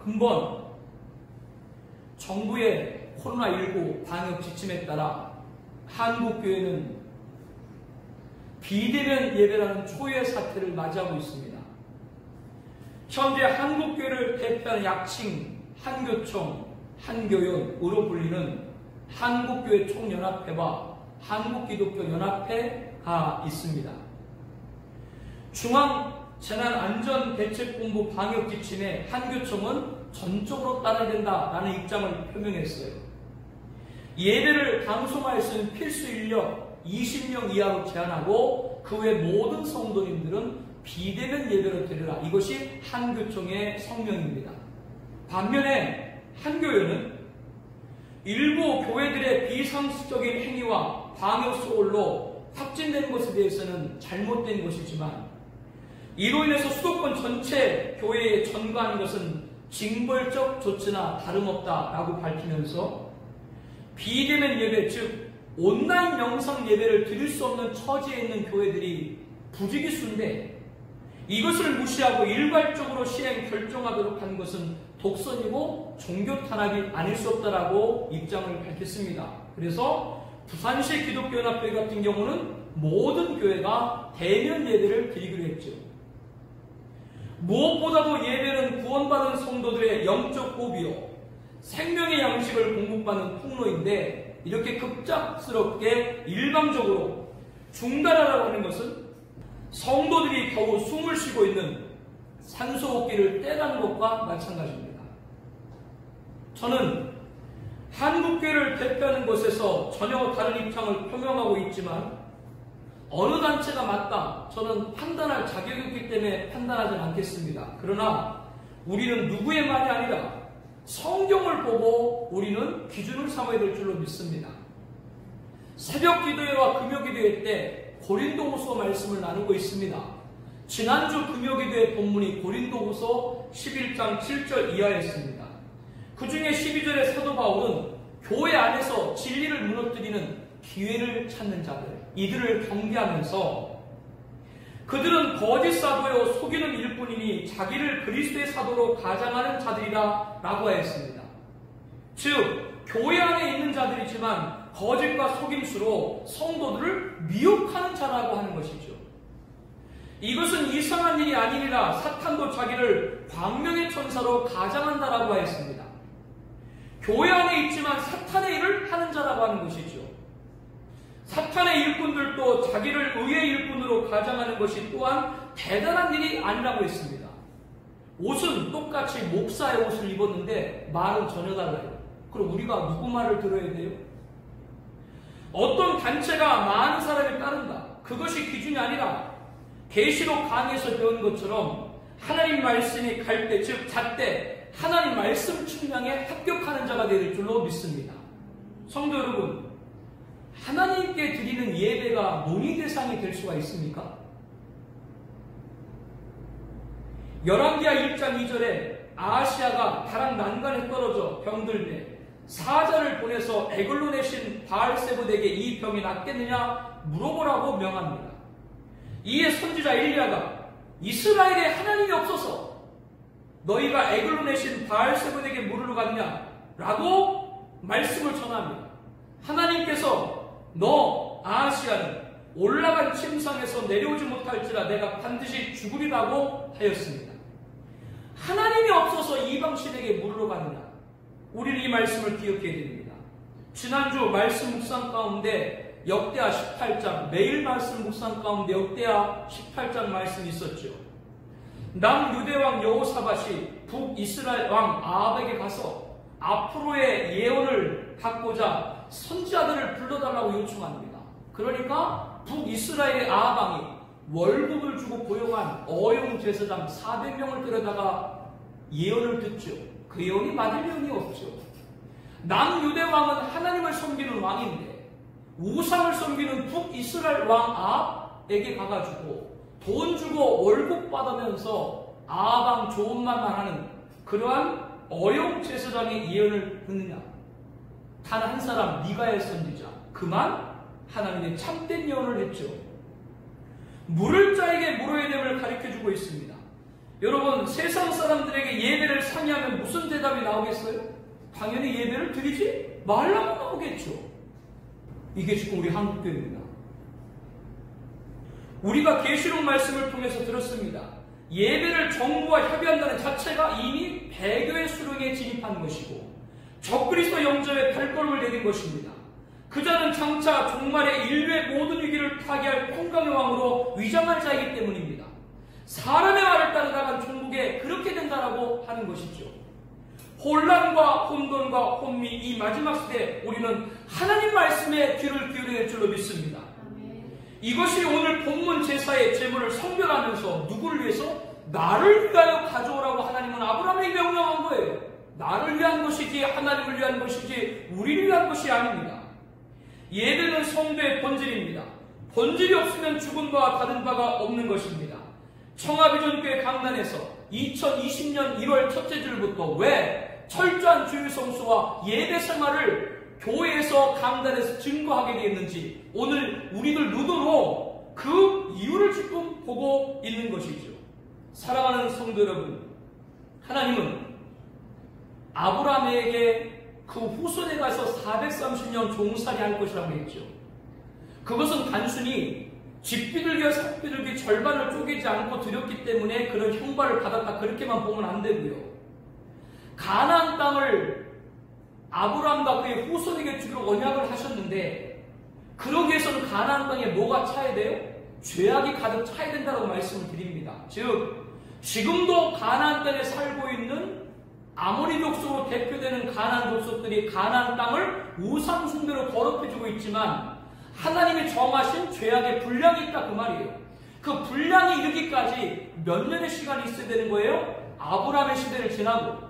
근본 정부의 코로나19 방역 지침에 따라 한국교회는 비대면 예배라는 초유의 사태를 맞이하고 있습니다. 현재 한국교회를 대표하는 약칭 한교총, 한교연으로 불리는 한국교회 총연합회와 한국기독교연합회가 있습니다. 중앙재난안전대책본부 방역지침에 한교총은 전적으로 따라야 된다라는 입장을 표명했어요. 예배를 방송할 수 있는 필수 인력 20명 이하로 제한하고 그 외 모든 성도님들은 비대면 예배로 드리라. 이것이 한교총의 성명입니다. 반면에 한교연은 일부 교회들의 비상식적인 행위와 방역 소홀로 확진된 것에 대해서는 잘못된 것이지만 이로 인해서 수도권 전체 교회에 전가하는 것은 징벌적 조치나 다름없다라고 밝히면서 비대면 예배, 즉 온라인 영상 예배를 드릴 수 없는 처지에 있는 교회들이 부지기수인데 이것을 무시하고 일괄적으로 시행 결정하도록 한 것은 독선이고 종교 탄압이 아닐 수 없다라고 입장을 밝혔습니다. 그래서 부산시 기독교연합회 같은 경우는 모든 교회가 대면 예배를 드리기로 했죠. 무엇보다도 예배는 구원받은 성도들의 영적 호비요, 생명의 양식을 공급받는 통로인데 이렇게 급작스럽게 일방적으로 중단하라고 하는 것은 성도들이 겨우 숨을 쉬고 있는 산소호흡기를 떼라는 것과 마찬가지입니다. 저는 한국교회를 대표하는 곳에서 전혀 다른 입장을 표명하고 있지만 어느 단체가 맞다, 저는 판단할 자격이 없기 때문에 판단하지 않겠습니다. 그러나 우리는 누구의 말이 아니라 성경을 보고 우리는 기준을 삼아야 될 줄로 믿습니다. 새벽 기도회와 금요 기도회 때 고린도후서 말씀을 나누고 있습니다. 지난주 금요 기도회 본문이 고린도후서 11장 7절 이하였습니다. 그 중에 12절의 사도 바울은 교회 안에서 진리를 무너뜨리는 기회를 찾는 자들, 이들을 경계하면서 그들은 거짓 사도요 속이는 일뿐이니 자기를 그리스도의 사도로 가장하는 자들이라 라고 하였습니다. 즉 교회 안에 있는 자들이지만 거짓과 속임수로 성도들을 미혹하는 자라고 하는 것이죠. 이것은 이상한 일이 아니니라 사탄도 자기를 광명의 천사로 가장한다라고 하였습니다. 교회 안에 있지만 사탄의 일을 하는 자라고 하는 것이죠. 사탄의 일꾼들도 자기를 의의 일꾼으로 가장하는 것이 또한 대단한 일이 아니라고 했습니다. 옷은 똑같이 목사의 옷을 입었는데 말은 전혀 달라요. 그럼 우리가 누구 말을 들어야 돼요? 어떤 단체가 많은 사람을 따른다, 그것이 기준이 아니라 계시록 강의에서 배운 것처럼 하나님 말씀이 갈 때, 즉 잣대 하나님 말씀 측량에 합격하는 자가 될 줄로 믿습니다. 성도 여러분, 하나님께 드리는 예배가 논의 대상이 될 수가 있습니까? 열왕기하 1장 2절에 아하시아가 다락 난간에 떨어져 병들매 사자를 보내서 에글론의 신 바알세봇에게 이 병이 낫겠느냐 물어보라고 명합니다. 이에 선지자 엘리야가 이스라엘에 하나님이 없어서 너희가 에글론의 신 바알세봇에게 물으러 갔냐? 라고 말씀을 전합니다. 하나님께서 너 아하시아는 올라간 침상에서 내려오지 못할지라 내가 반드시 죽으리라고 하였습니다. 하나님이 없어서 이방신에게 물으러 가느냐? 우리는 이 말씀을 기억해야 됩니다. 지난주 말씀 묵상 가운데 역대하 18장, 매일 말씀 묵상 가운데 역대하 18장 말씀이 있었죠. 남유대왕 여호사밧이 북이스라엘 왕 아합에게 가서 앞으로의 예언을 받고자 선지자들을 불러달라고 요청합니다. 그러니까 북이스라엘의 아합 왕이 월급을 주고 고용한 어용 제사장 400명을 데려다가 예언을 듣죠. 그 예언이 맞을 예언이 없죠. 남유대 왕은 하나님을 섬기는 왕인데 우상을 섬기는 북이스라엘 왕 아합에게 가가지고 돈 주고 월급 받으면서 아합 왕 좋은 말만 하는 그러한 어용 제사장의 예언을 듣느냐? 단 한 사람 미가엘 선지자, 그만 하나님의 참된 예언을 했죠. 물을 자에게 물어야 됨을 가르쳐주고 있습니다. 여러분, 세상 사람들에게 예배를 상해 아니하면 무슨 대답이 나오겠어요? 당연히 예배를 드리지 말라고 나오겠죠. 이게 지금 우리 한국교회입니다. 우리가 계시록 말씀을 통해서 들었습니다. 예배를 정부와 협의한다는 자체가 이미 배교의 수령에 진입한 것이고 적그리스도 영접에 발걸음을 내딘 것입니다. 그자는 장차 종말의 인류의 모든 위기를 타개할 평강의 왕으로 위장한 자이기 때문입니다. 사람의 말을 따르다간 종국에 그렇게 된다라고 하는 것이죠. 혼란과 혼돈과 혼미 이 마지막 시대에 우리는 하나님 말씀에 귀를 기울여야 될 줄로 믿습니다. 이것이 오늘 본문 제사의 제물을 성별하면서 누구를 위해서? 나를 위하여 가져오라고 하나님은 아브라함에게 명령한 거예요. 나를 위한 것이지 하나님을 위한 것이지 우리를 위한 것이 아닙니다. 예배는 성도의 본질입니다. 본질이 없으면 죽은 바와 다른 바가 없는 것입니다. 청하비전교회 강단에서 2020년 1월 첫째 주일부터 왜 철저한 주일 성수와 예배 생활을 교회에서 강단에서 증거하게 되었는지 오늘 우리들 눈으로 그 이유를 지금 보고 있는 것이죠. 사랑하는 성도 여러분, 하나님은 아브라함에게 그 후손에 가서 430년 종살이 할 것이라고 했죠. 그것은 단순히 집비둘기와 삭비둘기 절반을 쪼개지 않고 드렸기 때문에 그런 형벌을 받았다 그렇게만 보면 안 되고요. 가나안 땅을 아브라함과 그의 후손에게 주기로 언약을 하셨는데 그러기 위해서는 가나안 땅에 뭐가 차야 돼요? 죄악이 가득 차야 된다고 말씀을 드립니다. 즉 지금도 가나안 땅에 살고 있는 아모리 족속으로 대표되는 가나안 족속들이 가나안 땅을 우상 숭배로 더럽혀주고 있지만 하나님이 정하신 죄악의 분량이 있다 그 말이에요. 그 분량이 이르기까지 몇 년의 시간이 있어야 되는 거예요? 아브라함의 시대를 지나고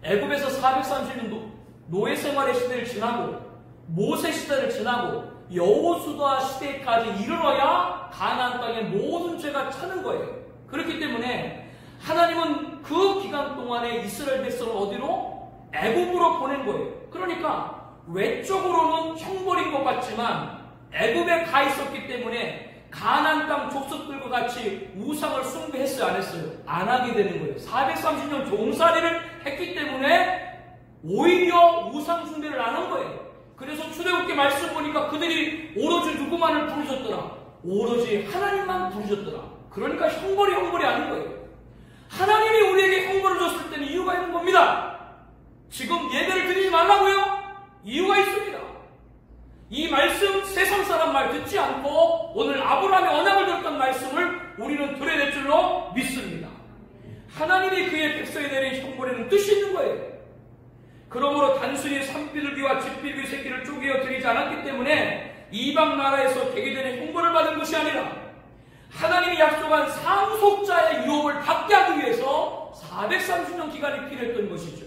애굽에서 430년 노예 생활의 시대를 지나고 모세 시대를 지나고 여호수아 시대까지 이르러야 가나안 땅의 모든 죄가 차는 거예요. 그렇기 때문에 하나님은 그 기간 동안에 이스라엘 백성을 어디로? 애굽으로 보낸 거예요. 그러니까 외적으로는 형벌인 것 같지만 애굽에 가 있었기 때문에 가나안 땅 족속들과 같이 우상을 숭배했어요? 안 했어요? 안 하게 되는 거예요. 430년 종살이를 했기 때문에 오히려 우상 숭배를 안 한 거예요. 그래서 출애굽기 말씀 보니까 그들이 오로지 누구만을 부르셨더라? 오로지 하나님만 부르셨더라. 그러니까 형벌이 아닌 거예요. 하나님이 우리에게 형벌을 줬을 때는 이유가 있는 겁니다. 지금 예배를 드리지 말라고요? 이유가 있습니다. 이 말씀 세상 사람 말 듣지 않고 오늘 아브라함의 언약을 들었던 말씀을 우리는 들어야 될 줄로 믿습니다. 하나님이 그의 백성에 내린 형벌에는 뜻이 있는 거예요. 그러므로 단순히 산비둘기와 집비둘기 새끼를 쪼개어 드리지 않았기 때문에 이방 나라에서 되게 되는 형벌을 받은 것이 아니라 하나님이 약속한 상속자의 유업을 받게 하기 위해서 430년 기간이 필요했던 것이죠.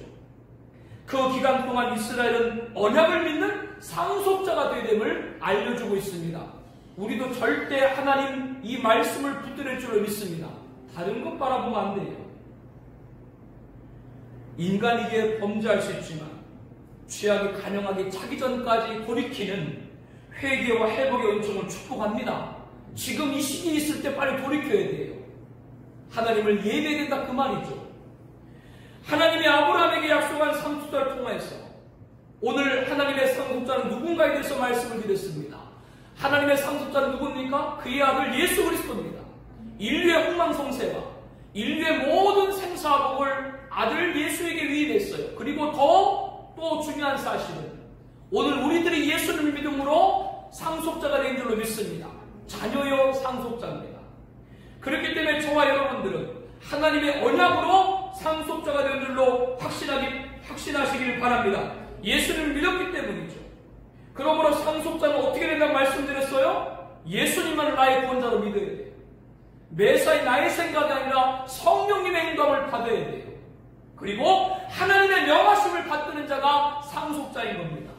그 기간 동안 이스라엘은 언약을 믿는 상속자가 되야 됨을 알려주고 있습니다. 우리도 절대 하나님 이 말씀을 붙들을 줄로 믿습니다. 다른 것 바라보면 안 돼요. 인간이기에 범죄할 수 있지만 죄악이 간영하기 차기 전까지 돌이키는 회개와 회복의 은총을 축복합니다. 지금 이 시기에 있을 때 빨리 돌이켜야 돼요. 하나님을 예배해야 된다 그 말이죠. 하나님이 아브라함에게 약속한 상속자를 통해서 오늘 하나님의 상속자는 누군가에 대해서 말씀을 드렸습니다. 하나님의 상속자는 누굽니까? 그의 아들 예수 그리스도입니다. 인류의 흥망성쇠와 인류의 모든 생사복을 아들 예수에게 위임했어요. 그리고 또 중요한 사실은 오늘 우리들이 예수를 믿음으로 상속자가 된 줄로 믿습니다. 자녀요 상속자입니다. 그렇기 때문에 저와 여러분들은 하나님의 언약으로 상속자가 된 줄로 확신하시길 바랍니다. 예수를 믿었기 때문이죠. 그러므로 상속자는 어떻게 된다고 말씀드렸어요? 예수님만을 나의 구원자로 믿어야 돼요. 매사에 나의 생각이 아니라 성령님의 인도함을 받아야 돼요. 그리고 하나님의 명하심을 받드는 자가 상속자인 겁니다.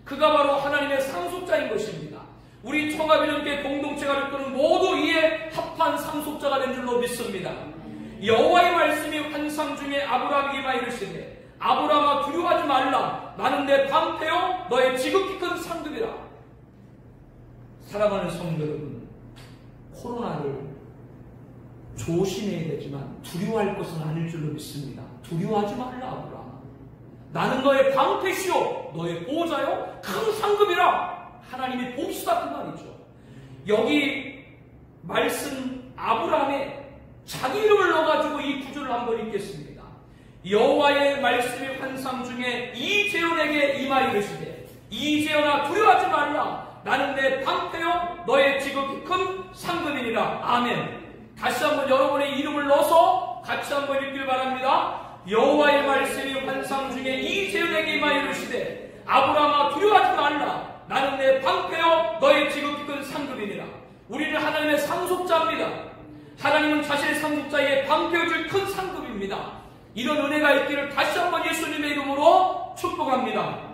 그가 바로 하나님의 상속자인 것입니다. 우리 청하비전교회 공동체가 겪는 모두 이에 합한 상속자가 된 줄로 믿습니다. 여호와의 말씀이 환상 중에 아브라함에게 이르시되 아브라함아 두려워하지 말라. 나는 내 방패요 너의 지극히 큰 상급이라. 사랑하는 성도 여러분, 코로나를 조심해야 되지만 두려워할 것은 아닐 줄로 믿습니다. 두려워하지 말라 아브라함아. 나는 너의 방패시오 너의 보호자요 큰 상급이라. 하나님이 복수다 그 말이죠. 여기 말씀 아브라함의 자기 이름을 넣어가지고 이 구절을 한번 읽겠습니다. 여호와의 말씀의 환상 중에 이재원에게 임하여 이르시되 이재원아 두려워하지 말라. 나는 내 방패요 너의 지극히 큰 상급이니라. 아멘. 다시 한번 여러분의 이름을 넣어서 같이 한번 읽길 바랍니다. 여호와의 말씀이 환상 중에 이재원에게 임하여 이르시되 아브라함아 두려워하지 말라. 나는 내 방패요 너의 지극히 큰 상급이니라. 우리는 하나님의 상속자입니다. 하나님은 자신의 상속자에게 방패해줄 큰 상급입니다. 이런 은혜가 있기를 다시 한번 예수님의 이름으로 축복합니다.